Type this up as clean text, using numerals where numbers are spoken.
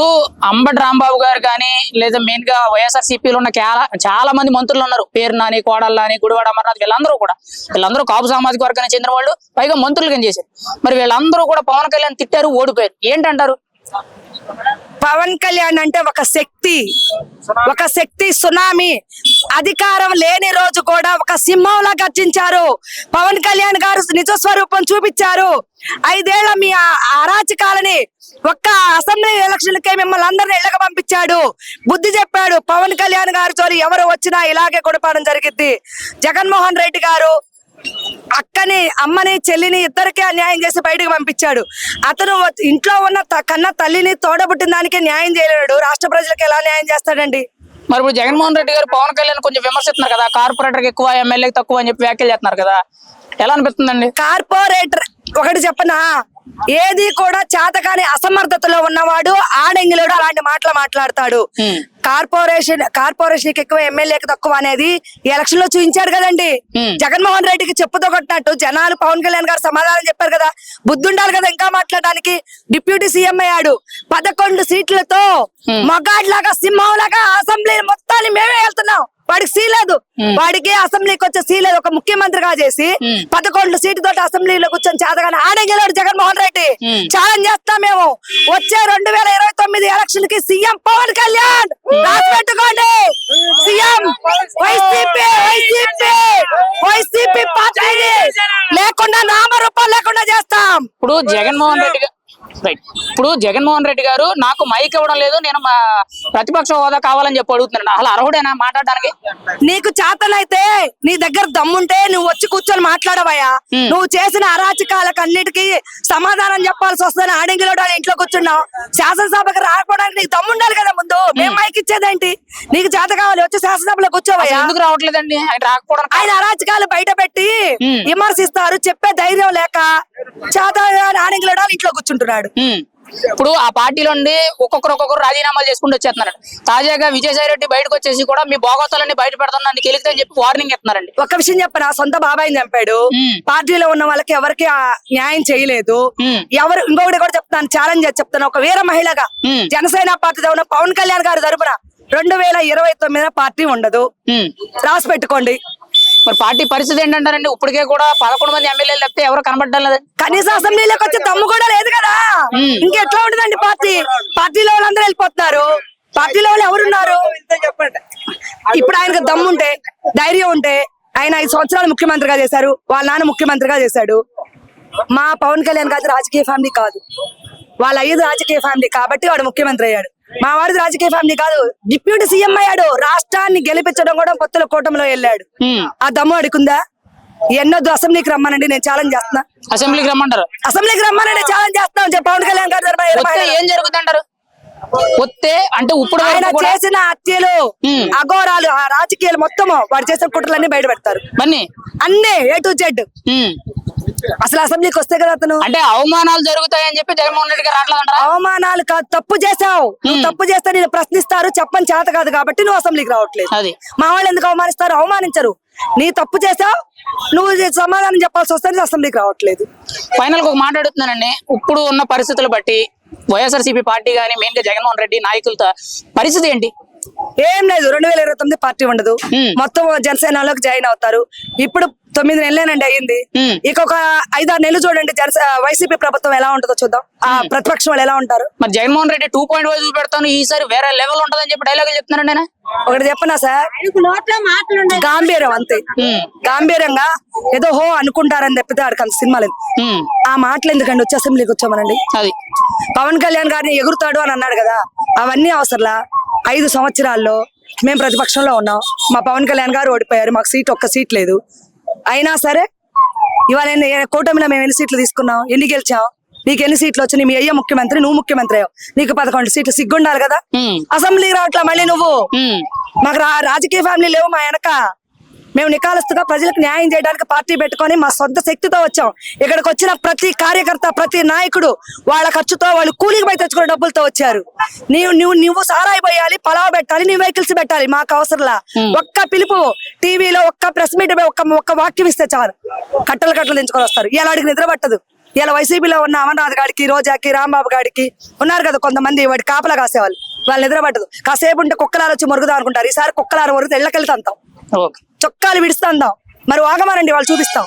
ఇప్పుడు అంబటి రాంబాబు గారు కానీ లేదా మెయిన్ గా వైఎస్ఆర్సీపీలో ఉన్న చాలా మంది మంత్రులు ఉన్నారు. పేరు నాని, కోడళ్ళని, గుడివాడ అమర్నాథ్, వీళ్ళందరూ కాపు సామాజిక వర్గానికి చెందిన వాళ్ళు, పైగా మంత్రులుగా చేశారు. మరి వీళ్ళందరూ కూడా పవన్ కళ్యాణ్ తిట్టారు, ఓడిపోయారు. ఏంటంటారు? పవన్ కళ్యాణ్ అంటే ఒక శక్తి సునామీ. అధికారం లేని రోజు కూడా ఒక సింహంలా గర్జించారు. పవన్ కళ్యాణ్ గారు నిజ స్వరూపం చూపించారు. 5 ఏళ్ల మీ అరాచకాలని ఒక్క అసెంబ్లీ ఎలక్షన్లకే మిమ్మల్ని అందరినీ ఇళ్ళకి పంపించాడు. బుద్ధి చెప్పాడు. పవన్ కళ్యాణ్ గారు చోరి ఎవరు వచ్చినా ఇలాగే కొడపడం జరిగింది. జగన్మోహన్ రెడ్డి గారు అక్కని, అమ్మని, చెల్లిని ఇద్దరికే అన్యాయం చేసి బయటకు పంపించాడు. అతను ఇంట్లో ఉన్న కన్న తల్లిని తోడబుట్టిన దానికి న్యాయం చేయలేడు. రాష్ట్ర ప్రజలకు ఎలా న్యాయం చేస్తాడండి? మరి ఇప్పుడు జగన్మోహన్ రెడ్డి గారు పవన్ కళ్యాణ్ కొంచెం విమర్శిస్తున్నారు కదా, కార్పొరేటర్ ఎక్కువ, ఎమ్మెల్యేకి తక్కువ అని చెప్పి వ్యాఖ్యలు చేస్తున్నారు కదా, ఎలా అనిపిస్తుందండి? కార్పొరేటర్ ఒకటి చెప్పనా, ఏది కూడా చేతకాని అసమర్థతలో ఉన్నవాడు ఆడంగిలోడు అలాంటి మాటలు మాట్లాడతాడు. కార్పొరేషన్ ఎక్కువ, ఎమ్మెల్యేకి తక్కువ అనేది ఎలక్షన్ లో చూపించాడు కదండి. జగన్మోహన్ రెడ్డికి చెప్పుతో కొట్టినట్టు జనాలు పవన్ కళ్యాణ్ గారు సమాధానం చెప్పారు కదా. బుద్ధి ఉండాలి కదా ఇంకా మాట్లాడడానికి. డిప్యూటీ సీఎం అయ్యాడు. 11 సీట్లతో మగాడ్లాగా, సింహంలాగా అసెంబ్లీ మొత్తాన్ని మేమే వెళ్తున్నాం. వాడికి సీలేదు, వాడికి అసెంబ్లీకి వచ్చే సీలేదు. ఒక ముఖ్యమంత్రిగా చేసి 11 సీట్లతో అసెంబ్లీలో కూర్చొని చేతగానే ఆడగెలాడు జగన్మోహన్ రెడ్డి. ఛాలెంజ్ చేస్తాం మేము. వచ్చే 2029 ఎలక్షన్ కి సీఎం పవన్ కళ్యాణ్. రాసి పెట్టుకోండి. సీఎం వైసీపీ పార్టీని లేకుండా నామరూపాలు లేకుండా చేస్తాం. ఇప్పుడు జగన్మోహన్ రెడ్డి గారు నాకు మైక్ ఇవ్వడం లేదు, నేను మా ప్రతిపక్ష హోదా కావాలని చెప్పి అడుగుతున్నాడు. అసలు అర్హుడేనా మాట్లాడడానికి? నీకు చేతనైతే, నీ దగ్గర దమ్ముంటే నువ్వు వచ్చి కూర్చొని మాట్లాడవయ్యా. నువ్వు చేసిన అరాచకాలకు అన్నిటికీ సమాధానం చెప్పాల్సి వస్తుందని ఆడంగిలో ఇంట్లో కూర్చున్నావు. శాసనసభకు రాకపోవడానికి నీకు దమ్ముండాలి కదా. ముందు మేము మైక్ ఇచ్చేదేంటి? నీకు చేత కావాలి, వచ్చి శాసనసభలో కూర్చోవయ్యా. ఎందుకు రావట్లేదండి ఆయన? రాకపోవడం ఆయన అరాచకాలు బయట పెట్టి విమర్శిస్తారు. చెప్పే ధైర్యం లేక చేత ఆడంగిలో ఇంట్లో కూర్చుంటున్నాడు. ఇప్పుడు ఆ పార్టీలో ఒక్కొక్కరు రాజీనామాలు చేసుకుంటూ వచ్చేస్తున్నారు. తాజాగా విజయసాయి రెడ్డి బయటకు వచ్చేసి కూడా మీ భోగోతాలన్నీ బయట పెడతాను గెలిస్తే అని చెప్పి వార్నింగ్ ఇస్తున్నారండి. ఒక విషయం చెప్పనా, సొంత బాబాయిని చంపాడు. పార్టీలో ఉన్న వాళ్ళకి ఎవరికి న్యాయం చేయలేదు. ఇంకొకటి కూడా చెప్తాను, ఛాలెంజ్ చేసి చెప్తాను. ఒక వీర మహిళగా జనసేన పార్టీ ఉన్న పవన్ కళ్యాణ్ గారి తరపున 2029 పార్టీ ఉండదు. రాసి పెట్టుకోండి. మరి పార్టీ పరిస్థితి ఏంటంటారండి? ఇప్పటికే కూడా 11 మంది ఎమ్మెల్యేలు తప్పితే ఎవరు కనబడ్డం లేదు. కనీసం అసెంబ్లీలోకి వచ్చే దమ్ము కూడా లేదు కదా. ఇంకెట్లా ఉంటుందండి పార్టీలో వాళ్ళందరూ వెళ్ళిపోతున్నారు. పార్టీలో వాళ్ళు ఎవరున్నారు? ఇప్పుడు ఆయనకు దమ్ము ఉంటే, ధైర్యం ఉంటే, ఆయన 5 సంవత్సరాలు ముఖ్యమంత్రిగా చేశారు. వాళ్ళ నాన్న ముఖ్యమంత్రిగా చేశాడు. మా పవన్ కళ్యాణ్ గారి రాజకీయ ఫ్యామిలీ కాదు, వాళ్ళ 5 రాజకీయ ఫ్యామిలీ కాబట్టి వాడు ముఖ్యమంత్రి అయ్యాడు. మా వాడిది రాజకీయ ఫ్యామిలీ కాదు, డిప్యూటీ సీఎం అయ్యాడు. రాష్ట్రాన్ని గెలిపించడం కూడా పొత్తుల కూటమిలో వెళ్ళాడు. ఆ దమ్ము అడుకుందా? ఎన్నొద్దు, అసెంబ్లీకి రమ్మనండి, నేను ఛాలెంజ్ చేస్తున్నా. అసెంబ్లీకి రమ్మంటారు? అసెంబ్లీకి రమ్మనండి, ఛాలెంజ్ చేస్తాం. పవన్ కళ్యాణ్ గారు ఏం జరుగుతుంటారు? వస్తే అంటే ఇప్పుడు ఆయన చేసిన హత్యలు, అఘోరాలు, ఆ రాజకీయాలు మొత్తం వాడు చేసిన కుట్రలన్నీ బయట పెడతారు. అన్నీ A to Z. అసలు అసెంబ్లీకి వస్తే కదా అతను అంటే అవమానాలు జరుగుతాయని చెప్పి జగన్మోహన్ రెడ్డి గారు రావట్లేదంటారా? అవమానాలు కాదు, తప్పు చేసావు. నువ్వు తప్పు చేస్తే నేను ప్రశ్నిస్తారు. చెప్పని చేత కాదు కాబట్టి నువ్వు అసెంబ్లీకి రావట్లేదు. మా వాళ్ళు ఎందుకు అవమానిస్తారు? అవమానించరు. నీ తప్పు చేసావు, నువ్వు సమాధానం చెప్పాల్సి వస్తే అసెంబ్లీకి రావట్లేదు. ఫైనల్ గా ఒక మాట అడుగుతున్నానండి. ఇప్పుడు ఉన్న పరిస్థితులు బట్టి వైఎస్ఆర్సీపీ పార్టీ గానీ మెయిన్ గా జగన్మోహన్ రెడ్డి నాయకులతో పరిస్థితి ఏంటి? ఏం లేదు. 2029 పార్టీ ఉండదు. మొత్తం జనసేనలోకి జాయిన్ అవుతారు. ఇప్పుడు 9 నెలలేనండి అయ్యింది. ఇంకొక 5-6 నెలలు చూడండి వైసీపీ ప్రభుత్వం ఎలా ఉంటుందో చూద్దాం. ఆ ప్రతిపక్షం వాళ్ళు ఎలా ఉంటారు. మరి జగన్మోహన్ రెడ్డి 2.5 పెడతాను ఈసారి వేరే లెవెల్ ఉంటుందని చెప్పి డైలాగులు చెప్తున్నారండి ఆయన. ఒకటి చెప్పనా సార్, గాంభీర్యం అంతే. గాంభీర్యంగా ఏదో హో అనుకుంటారని తప్పితే ఆడికి అంత సినిమా లేదు. ఆ మాటలు ఎందుకండి వచ్చి అసెంబ్లీకి వచ్చామనండి. అది పవన్ కళ్యాణ్ గారిని ఎగురుతాడు అని అన్నాడు కదా, అవన్నీ అవసరంలా. 5 సంవత్సరాల్లో మేము ప్రతిపక్షంలో ఉన్నాం. మా పవన్ కళ్యాణ్ గారు ఓడిపోయారు. మాకు ఒక్క సీట్ లేదు. అయినా సరే ఇవాళ కూటమిలో మేము ఎన్ని సీట్లు తీసుకున్నాం, ఎన్ని గెలిచాం, నీకు ఎన్ని సీట్లు వచ్చి మీ అయ్యా ముఖ్యమంత్రి, నువ్వు ముఖ్యమంత్రి అయ్యావు, నీకు 11 సీట్లు. సిగ్గుండాలి కదా. అసెంబ్లీకి రావట్లా మళ్ళీ నువ్వు. మాకు రాజకీయ ఫ్యామిలీ లేవు మా వెనక. మేము నికాలస్తుగా ప్రజలకు న్యాయం చేయడానికి పార్టీ పెట్టుకొని మా సొంత శక్తితో వచ్చాం. ఇక్కడికి వచ్చిన ప్రతి కార్యకర్త, ప్రతి నాయకుడు వాళ్ళ ఖర్చుతో, వాళ్ళు కూలీకి పోయి తెచ్చుకున్న డబ్బులతో వచ్చారు. నువ్వు సారాయి పోయాలి, పలావ్ పెట్టాలి, నీ వెహికల్స్ పెట్టాలి. మాకు అవసరంలా. ఒక్క పిలుపు టీవీలో, ఒక్క ప్రెస్ మీట్, ఒక్క వాక్యం ఇస్తే చాలు కట్టలు దించుకొని వస్తారు. ఇలా అడిగి నిద్ర పట్టదు. ఇలా వైసీపీలో ఉన్న అమర్నాథ్ గాడికి, రోజాకి, రాంబాబు గాడికి ఉన్నారు కదా కొంతమంది వాడి కాపలా కాసేవాళ్ళు, వాళ్ళు నిద్రపట్టదు. కాసేపు ఉంటే కుక్కలారు వచ్చి మురుగుదాం అనుకుంటారు. ఈసారి కుక్కలారు మురుగుతా ఇళ్ళకెళ్తా అంతాం, ఓకే. చొక్కాలు విడుస్తా అందాం. మరి వాగమానండి వాళ్ళు చూపిస్తాం.